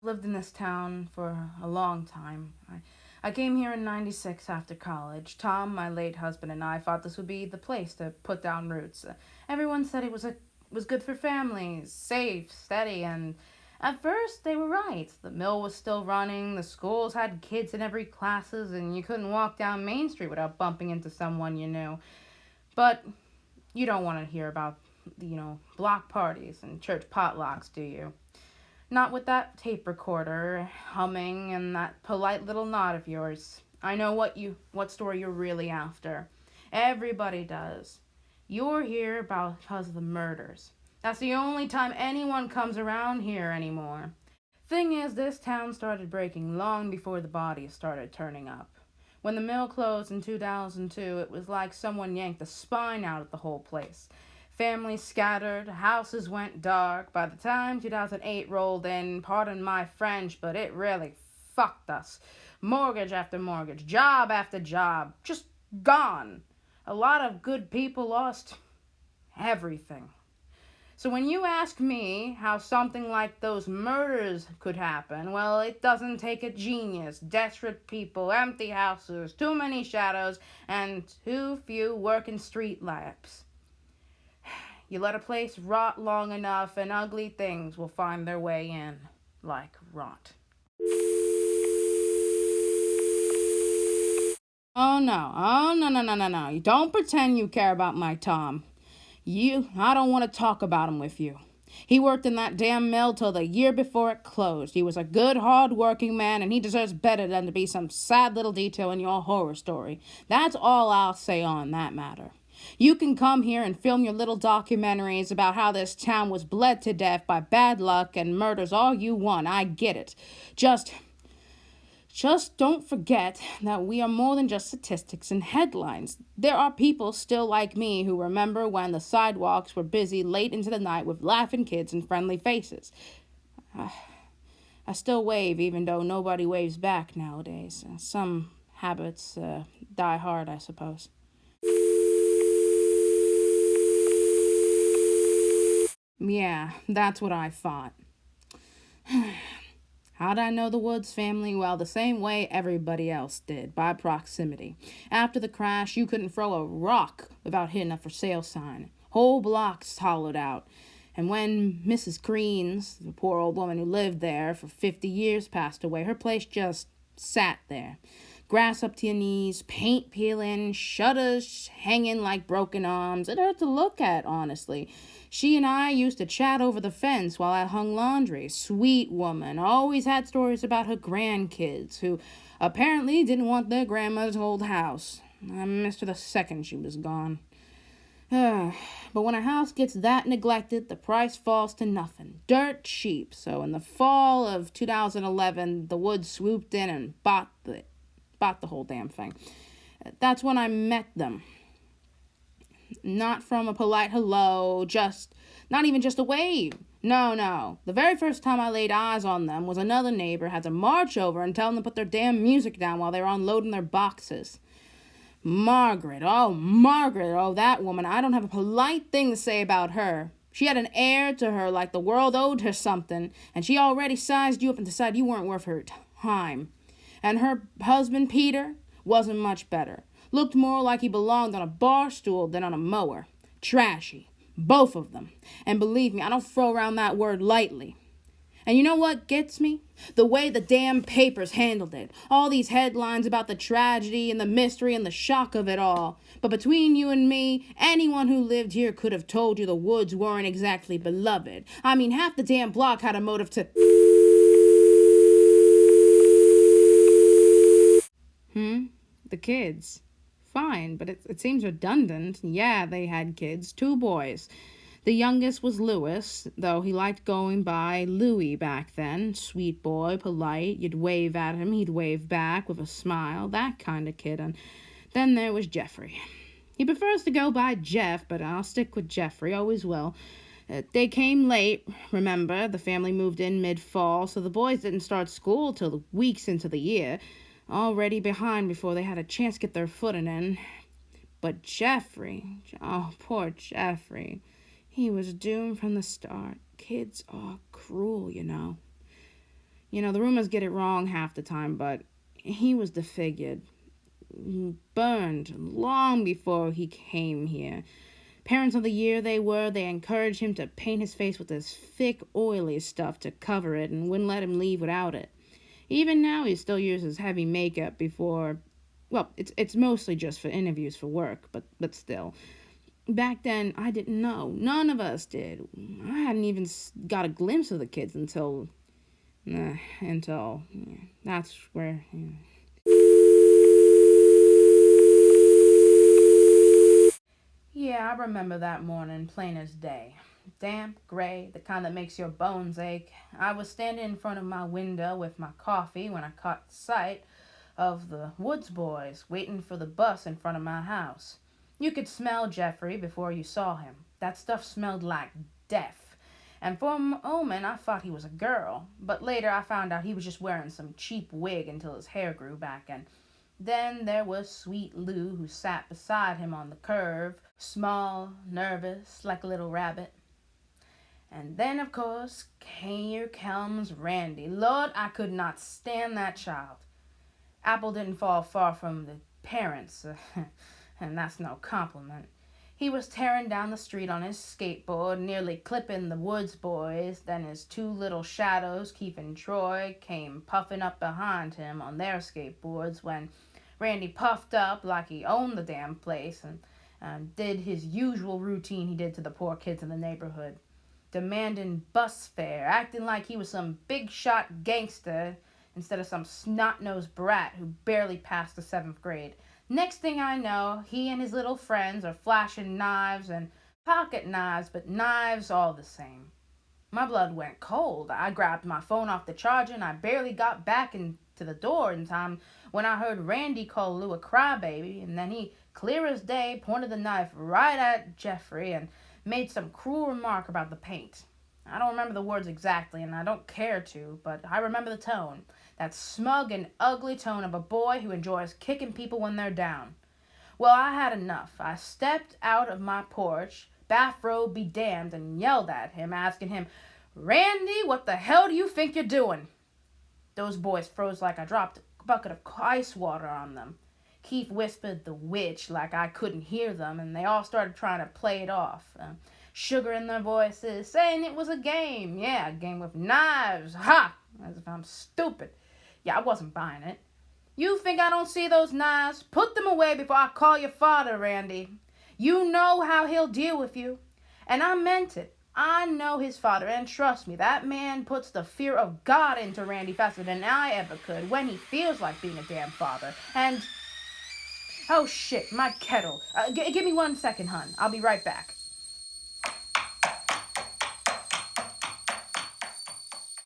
Lived in this town for a long time. I came here in '96 after college. Tom, my late husband, and I thought this would be the place to put down roots. Everyone said it was good for families, safe, steady, and at first they were right. The mill was still running, the schools had kids in every classes, and you couldn't walk down Main Street without bumping into someone you knew. But you don't want to hear about, block parties and church potlucks, do you? Not with that tape recorder humming and that polite little nod of yours. I know what story you're really after. Everybody does. You're here because of the murders. That's the only time anyone comes around here anymore. Thing is, this town started breaking long before the bodies started turning up. When the mill closed in 2002, it was like someone yanked the spine out of the whole place. Families scattered, houses went dark. By the time 2008 rolled in, pardon my French, but it really fucked us. Mortgage after mortgage, job after job, just gone. A lot of good people lost everything. So when you ask me how something like those murders could happen, well, it doesn't take a genius. Desperate people, empty houses, too many shadows, and too few working street lamps. You let a place rot long enough, and ugly things will find their way in, like rot. Oh no, no. You don't pretend you care about my Tom. I don't want to talk about him with you. He worked in that damn mill till the year before it closed. He was a good, hard-working man, and he deserves better than to be some sad little detail in your horror story. That's all I'll say on that matter. You can come here and film your little documentaries about how this town was bled to death by bad luck and murders all you want. I get it. Just don't forget that we are more than just statistics and headlines. There are people still like me who remember when the sidewalks were busy late into the night with laughing kids and friendly faces. I still wave even though nobody waves back nowadays. Some habits die hard, I suppose. Yeah, that's what I thought. How'd I know the Woods family? Well, the same way everybody else did, by proximity. After the crash, you couldn't throw a rock without hitting a for sale sign. Whole blocks hollowed out. And when Mrs. Greens, the poor old woman who lived there for 50 years, passed away, her place just sat there. Grass up to your knees, paint peeling, shutters hanging like broken arms. It hurt to look at, honestly. She and I used to chat over the fence while I hung laundry. Sweet woman, always had stories about her grandkids, who apparently didn't want their grandmother's old house. I missed her the second she was gone. But when a house gets that neglected, the price falls to nothing. Dirt cheap. So in the fall of 2011, the Woods swooped in and bought the whole damn thing. That's when I met them. Not from a polite hello, not even just a wave. No. The very first time I laid eyes on them was another neighbor had to march over and tell them to put their damn music down while they were unloading their boxes. Margaret, that woman, I don't have a polite thing to say about her. She had an air to her like the world owed her something, and she already sized you up and decided you weren't worth her time. And her husband, Peter, wasn't much better. Looked more like he belonged on a bar stool than on a mower. Trashy. Both of them. And believe me, I don't throw around that word lightly. And you know what gets me? The way the damn papers handled it. All these headlines about the tragedy and the mystery and the shock of it all. But between you and me, anyone who lived here could have told you the Woods weren't exactly beloved. I mean, half the damn block had a motive to... The kids. Fine, but it seems redundant. Yeah, they had kids, 2 boys. The youngest was Louis, though he liked going by Louie back then. Sweet boy, polite. You'd wave at him, he'd wave back with a smile. That kind of kid. And then there was Jeffrey. He prefers to go by Jeff, but I'll stick with Jeffrey. Always will. They came late, remember. The family moved in mid-fall, so the boys didn't start school till weeks into the year. Already behind before they had a chance to get their footing in. But Jeffrey, oh, poor Jeffrey. He was doomed from the start. Kids are cruel, you know. The rumors get it wrong half the time, but he was disfigured, burned long before he came here. Parents of the Year they encouraged him to paint his face with this thick, oily stuff to cover it and wouldn't let him leave without it. Even now, he still uses heavy makeup before. Well, it's mostly just for interviews for work, but still. Back then, I didn't know. None of us did. I hadn't even got a glimpse of the kids until. That's where. Yeah, I remember that morning plain as day. Damp, gray, the kind that makes your bones ache. I was standing in front of my window with my coffee when I caught sight of the Woods boys waiting for the bus in front of my house. You could smell Jeffrey before you saw him. That stuff smelled like death. And for a moment I thought he was a girl, but later I found out he was just wearing some cheap wig until his hair grew back, and then there was sweet Lou, who sat beside him on the curve, small, nervous, like a little rabbit. And then, of course, here comes Randy. Lord, I could not stand that child. Apple didn't fall far from the parents, and that's no compliment. He was tearing down the street on his skateboard, nearly clipping the Woods boys. Then his two little shadows, Keith and Troy, came puffing up behind him on their skateboards when Randy puffed up like he owned the damn place and did his usual routine he did to the poor kids in the neighborhood, demanding bus fare, acting like he was some big-shot gangster instead of some snot-nosed brat who barely passed the 7th grade. Next thing I know, he and his little friends are flashing knives and pocket knives, but knives all the same. My blood went cold. I grabbed my phone off the charger and I barely got back into the door in time when I heard Randy call Lou a crybaby, and then he, clear as day, pointed the knife right at Jeffrey and made some cruel remark about the paint. I don't remember the words exactly, and I don't care to, but I remember the tone. That smug and ugly tone of a boy who enjoys kicking people when they're down. Well, I had enough. I stepped out of my porch, bathrobe be damned, and yelled at him, asking him, "Randy, what the hell do you think you're doing?" Those boys froze like I dropped a bucket of ice water on them. Keith whispered the witch like I couldn't hear them, and they all started trying to play it off. Sugar in their voices, saying it was a game. Yeah, a game with knives. Ha! As if I'm stupid. Yeah, I wasn't buying it. You think I don't see those knives? Put them away before I call your father, Randy. You know how he'll deal with you. And I meant it. I know his father, and trust me, that man puts the fear of God into Randy faster than I ever could when he feels like being a damn father. And... oh shit, my kettle. Give me 1 second, hun. I'll be right back.